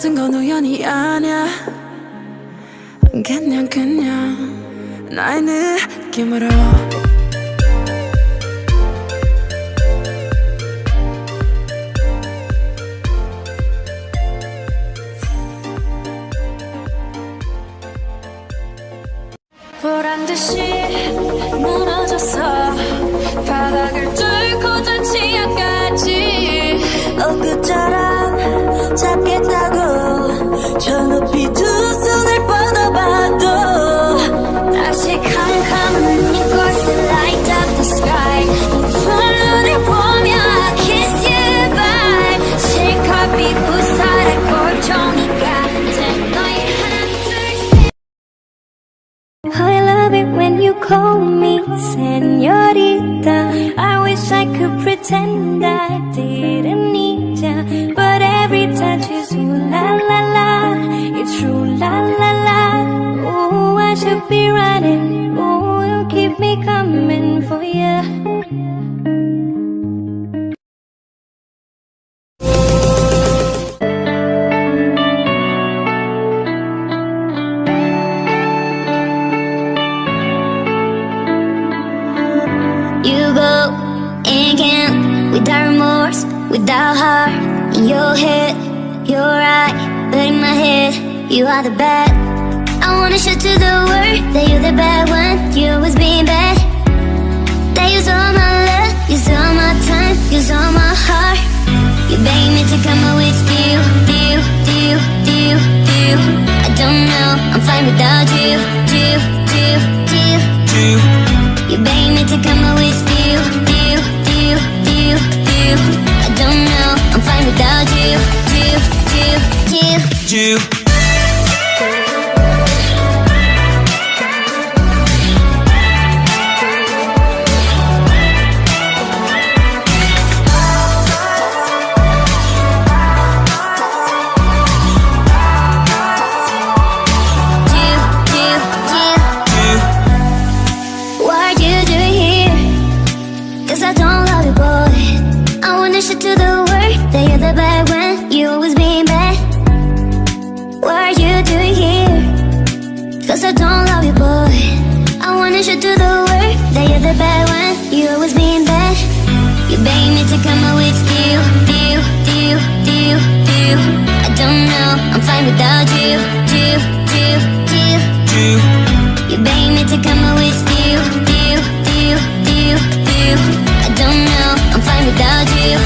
모든 건 우연이 아니야. 그냥 나의 느낌으로. 보란듯이 무너져서 바닥을 뚫고 전 지하까지 엊그처럼 잡겠다고 저 높이 두 손을 뻗어봐도 다시 캄캄한 이곳에 light up the sky 두 눈을 보며 I kiss you bye 실컷 비부사를 골종이가 된 너의 하나 둘 셋. I love it when you call me señorita. I wish I could pretend I didn't need ya, but every touch is ooh la la la. It's true la la la. Ooh, I should be running. Ooh, you keep me coming for ya. You go again without remorse, without heart. In your head, you're right, but in my head, you are the bad. I wanna show to the world that you're the bad one. You always being bad. That use all my love, use all my time, use all my heart. You beg me to come out with you. I don't know, I'm fine without you. You beg me to come out with you. I don't know, I'm fine without you. To the world that you're the bad one, you always being bad. What are you doing here? Cause I don't love you, boy. I wanna show to the world that you're the bad one, you always being bad. You beg me to come out with you. I don't know, I'm fine without you. You beg me to come out with you. I don't know, I'm fine without you.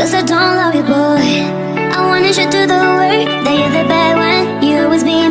Cause I don't love you, boy. I wanna show to the world that you're the bad one, you always being